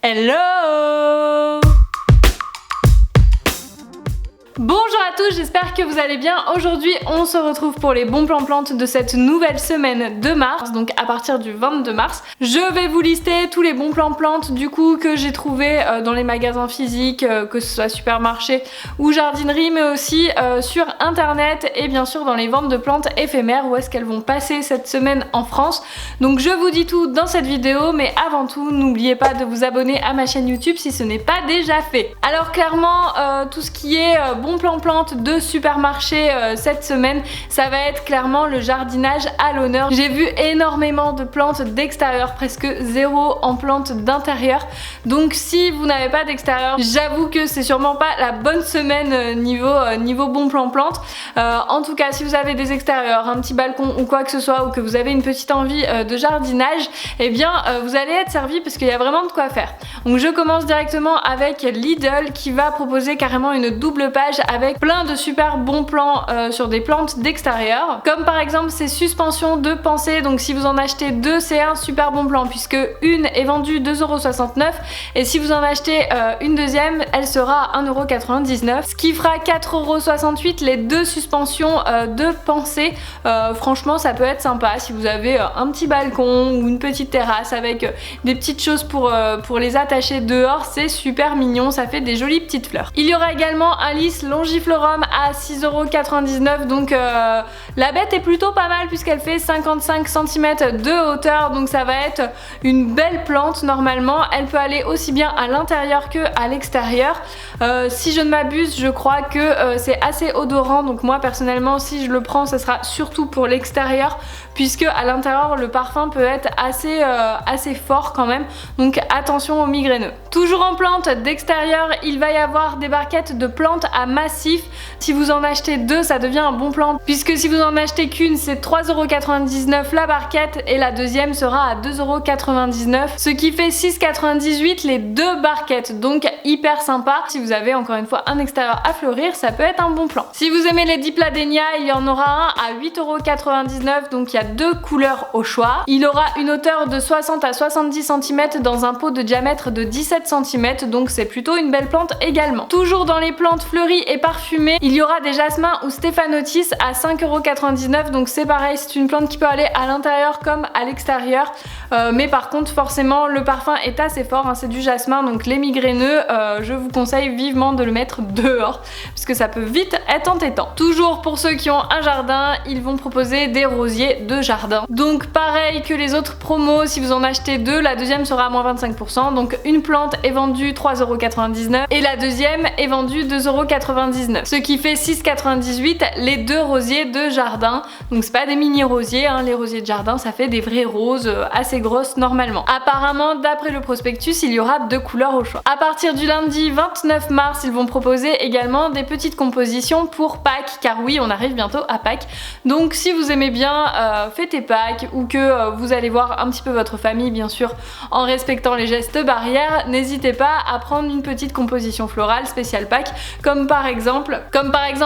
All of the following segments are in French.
Hello! Bonjour à tous, j'espère que vous allez bien. Aujourd'hui, on se retrouve pour les bons plans plantes de cette nouvelle semaine de mars, donc à partir du 22 mars. Je vais vous lister tous les bons plans plantes du coup que j'ai trouvé dans les magasins physiques, que ce soit supermarché ou jardinerie, mais aussi sur internet et bien sûr dans les ventes de plantes éphémères où est-ce qu'elles vont passer cette semaine en France. Donc je vous dis tout dans cette vidéo, mais avant tout, n'oubliez pas de vous abonner à ma chaîne YouTube si ce n'est pas déjà fait. Alors clairement, tout ce qui est bon plan plantes de supermarché cette semaine, ça va être clairement le jardinage à l'honneur. J'ai vu énormément de plantes d'extérieur, presque zéro en plantes d'intérieur. Donc si vous n'avez pas d'extérieur, j'avoue que c'est sûrement pas la bonne semaine niveau bon plan plantes. En tout cas, si vous avez des extérieurs, un petit balcon ou quoi que ce soit, ou que vous avez une petite envie de jardinage, eh bien vous allez être servi parce qu'il y a vraiment de quoi faire. Donc je commence directement avec Lidl qui va proposer carrément une double page avec plein de super bons plans sur des plantes d'extérieur, comme par exemple ces suspensions de pensée. Donc si vous en achetez deux, c'est un super bon plan puisque une est vendue 2,69€ et si vous en achetez une deuxième, elle sera à 1,99€, ce qui fera 4,68€ les deux suspensions de pensée. Franchement, ça peut être sympa si vous avez un petit balcon ou une petite terrasse avec des petites choses pour les attacher dehors, c'est super mignon, ça fait des jolies petites fleurs. Il y aura également un lys longiflorum à 6,99€, donc la bête est plutôt pas mal puisqu'elle fait 55 cm de hauteur, donc ça va être une belle plante normalement. Elle peut aller aussi bien à l'intérieur que à l'extérieur. Si je ne m'abuse, je crois que c'est assez odorant, donc moi personnellement si je le prends, ça sera surtout pour l'extérieur puisque à l'intérieur le parfum peut être assez fort quand même, donc attention aux migraineux. Toujours en plantes d'extérieur, il va y avoir des barquettes de plantes à massif. Si vous en achetez deux, ça devient un bon plan puisque si vous en achetez qu'une, c'est 3,99€ la barquette et la deuxième sera à 2,99€, ce qui fait 6,98€ les deux barquettes, donc hyper sympa. Si vous avez encore une fois un extérieur à fleurir, ça peut être un bon plan. Si vous aimez les dipladénias, il y en aura un à 8,99€, donc il y a deux couleurs au choix. Il aura une hauteur de 60 à 70 cm dans un pot de diamètre de 17 cm, donc c'est plutôt une belle plante également. Toujours dans les plantes fleuries et parfumées, il y aura des jasmins ou stéphanotis à 5,99€, donc c'est pareil, c'est une plante qui peut aller à l'intérieur comme à l'extérieur, mais par contre forcément le parfum est assez fort, hein, c'est du jasmin, donc les migraineux, je vous conseille vivement de le mettre dehors parce que ça peut vite être entêtant. Toujours pour ceux qui ont un jardin, ils vont proposer des rosiers de jardin, donc pareil que les autres promos, si vous en achetez deux, la deuxième sera à moins 25%, donc une plante est vendue 3,99€ et la deuxième est vendue 2,99€, ce qui fait 6,98€ les deux rosiers de jardin. Donc c'est pas des mini rosiers, hein, les rosiers de jardin ça fait des vraies roses assez grosses normalement. Apparemment, d'après le prospectus, il y aura deux couleurs au choix. À partir du lundi 29 mars, ils vont proposer également des petites compositions pour Pâques, car oui, on arrive bientôt à Pâques. Donc si vous aimez bien fêter Pâques ou que vous allez voir un petit peu votre famille, bien sûr en respectant les gestes barrières, n'hésitez pas à prendre une petite composition florale spéciale Pâques, comme par exemple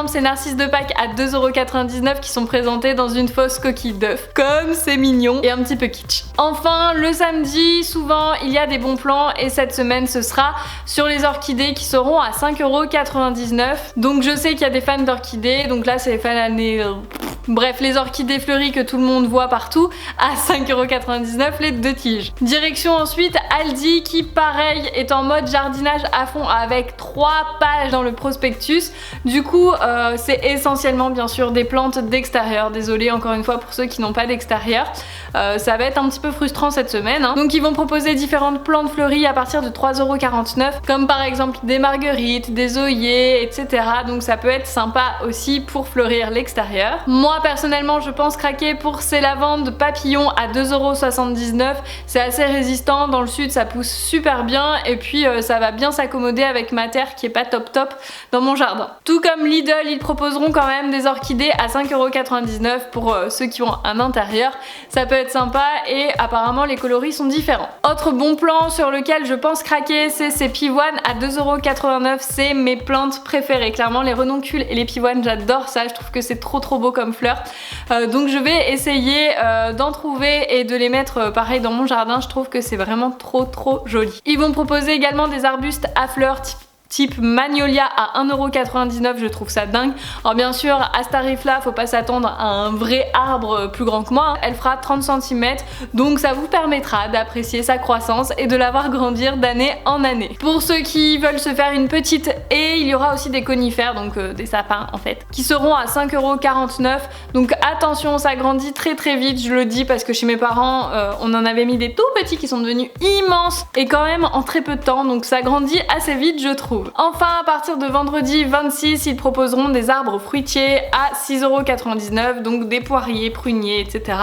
ces narcisses de Pâques à 2,99€ qui sont présentés dans une fausse coquille d'œuf. Comme c'est mignon et un petit peu kitsch. Enfin, le samedi, souvent il y a des bons plans et cette semaine ce sera sur les orchidées qui seront à 5,99€. Donc je sais qu'il y a des fans d'orchidées, donc là c'est les fans années... Bref, les orchidées fleuries que tout le monde voit partout à 5,99€ les deux tiges. Direction ensuite Aldi qui pareil est en mode jardinage à fond avec 3 pages dans le prospectus. Du coup c'est essentiellement bien sûr des plantes d'extérieur. Désolée encore une fois pour ceux qui n'ont pas d'extérieur. Ça va être un petit peu frustrant cette semaine, hein. Donc ils vont proposer différentes plantes fleuries à partir de 3,49€, comme par exemple des marguerites, des œillets, etc. Donc ça peut être sympa aussi pour fleurir l'extérieur. Moi personnellement je pense craquer pour ces lavandes papillons à 2,79€. C'est assez résistant, dans le sud ça pousse super bien et puis ça va bien s'accommoder avec ma terre qui est pas top dans mon jardin. Tout comme Lidl, ils proposeront quand même des orchidées à 5,99€ pour ceux qui ont un intérieur. Ça peut être sympa et apparemment les coloris sont différents. Autre bon plan sur lequel je pense craquer, c'est ces pivoines à 2,89€. C'est mes plantes préférées. Clairement les renoncules et les pivoines, j'adore ça. Je trouve que c'est trop beau comme fleur. fleurs. Donc je vais essayer d'en trouver et de les mettre pareil dans mon jardin. Je trouve que c'est vraiment trop joli. Ils vont proposer également des arbustes à fleurs type Magnolia à 1,99€, je trouve ça dingue. Alors bien sûr, à ce tarif là, faut pas s'attendre à un vrai arbre plus grand que moi, hein. Elle fera 30 cm, donc ça vous permettra d'apprécier sa croissance et de la voir grandir d'année en année. Pour ceux qui veulent se faire une petite haie, il y aura aussi des conifères, donc des sapins en fait, qui seront à 5,49€. Donc attention, ça grandit très vite, je le dis parce que chez mes parents, on en avait mis des tout petits qui sont devenus immenses et quand même en très peu de temps, donc ça grandit assez vite je trouve. Enfin, à partir de vendredi 26, ils proposeront des arbres fruitiers à 6,99€, donc des poiriers, pruniers, etc.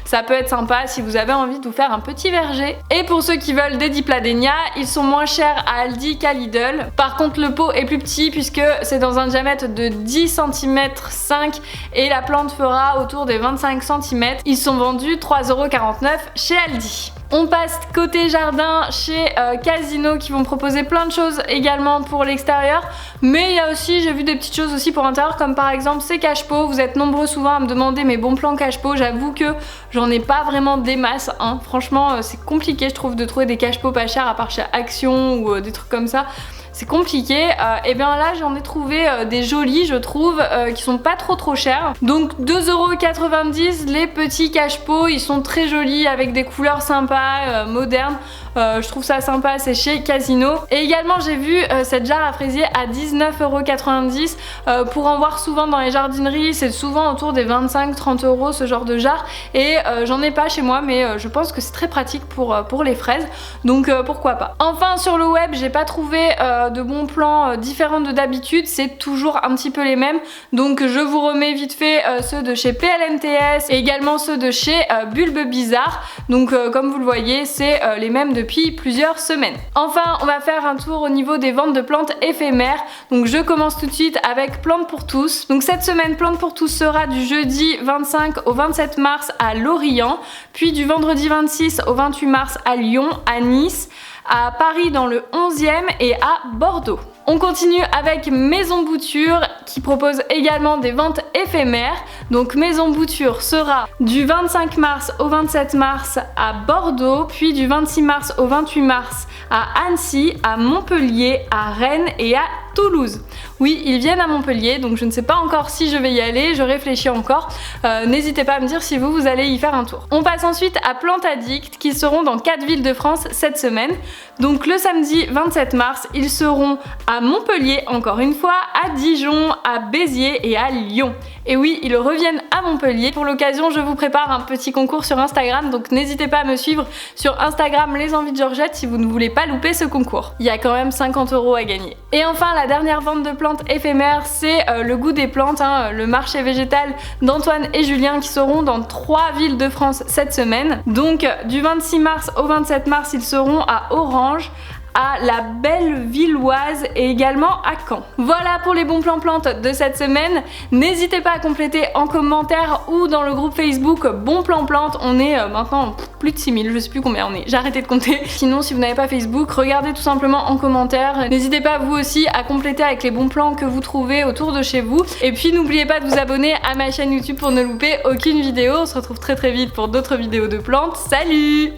Ça peut être sympa si vous avez envie de vous faire un petit verger. Et pour ceux qui veulent des dipladénia, ils sont moins chers à Aldi qu'à Lidl. Par contre, le pot est plus petit puisque c'est dans un diamètre de 10 cm 5 et la plante fera autour des 25 cm. Ils sont vendus 3,49€ chez Aldi. On passe côté jardin chez Casino qui vont proposer plein de choses également pour l'extérieur, mais il y a aussi, j'ai vu des petites choses aussi pour l'intérieur, comme par exemple ces cache-pots. Vous êtes nombreux souvent à me demander mes bons plans cache-pots. J'avoue que j'en ai pas vraiment des masses, hein. Franchement c'est compliqué je trouve de trouver des cache-pots pas chers à part chez Action ou des trucs comme ça. C'est compliqué, et bien là j'en ai trouvé des jolis je trouve, qui sont pas trop chers. Donc 2,90€ les petits cache-pots, ils sont très jolis avec des couleurs sympas, modernes. Je trouve ça sympa, c'est chez Casino. Et également j'ai vu cette jarre à fraisier à 19,90€. Pour en voir souvent dans les jardineries, c'est souvent autour des 25-30€ ce genre de jarre. Et j'en ai pas chez moi, mais je pense que c'est très pratique pour les fraises. Donc pourquoi pas. Enfin sur le web, j'ai pas trouvé de bons plans différents de d'habitude. C'est toujours un petit peu les mêmes. Donc je vous remets vite fait ceux de chez PLNTS et également ceux de chez Bulbe Bizarre. Donc comme vous le voyez, c'est les mêmes depuis plusieurs semaines. Enfin, on va faire un tour au niveau des ventes de plantes éphémères. Donc je commence tout de suite avec Plantes pour tous. Donc cette semaine, Plantes pour tous sera du jeudi 25 au 27 mars à Lorient, puis du vendredi 26 au 28 mars à Lyon, à Nice, à Paris dans le 11e et à Bordeaux. On continue avec Maison Bouture qui propose également des ventes éphémères. Donc Maison Bouture sera du 25 mars au 27 mars à Bordeaux, puis du 26 mars au 28 mars à Annecy, à Montpellier, à Rennes et à Toulouse. Oui, ils viennent à Montpellier, donc je ne sais pas encore si je vais y aller, je réfléchis encore. N'hésitez pas à me dire si vous allez y faire un tour. On passe ensuite à Plantes Addict qui seront dans 4 villes de France cette semaine. Donc le samedi 27 mars, ils seront à Montpellier encore une fois, à Dijon, à Béziers et à Lyon. Et oui, ils reviennent à Montpellier. Pour l'occasion, je vous prépare un petit concours sur Instagram, donc n'hésitez pas à me suivre sur Instagram Les Envies de Georgette si vous ne voulez pas louper ce concours. Il y a quand même 50€ à gagner. Et enfin, la dernière vente de plantes éphémères, c'est le goût des plantes, hein, le marché végétal d'Antoine et Julien qui seront dans 3 villes de France cette semaine. Donc du 26 mars au 27 mars, ils seront à Orange, à la Bellevilloise et également à Caen. Voilà pour les bons plans plantes de cette semaine. N'hésitez pas à compléter en commentaire ou dans le groupe Facebook Bons Plans Plantes. On est maintenant plus de 6000, je sais plus combien on est, j'ai arrêté de compter. Sinon si vous n'avez pas Facebook, regardez tout simplement en commentaire. N'hésitez pas vous aussi à compléter avec les bons plans que vous trouvez autour de chez vous. Et puis n'oubliez pas de vous abonner à ma chaîne YouTube pour ne louper aucune vidéo. On se retrouve très vite pour d'autres vidéos de plantes. Salut!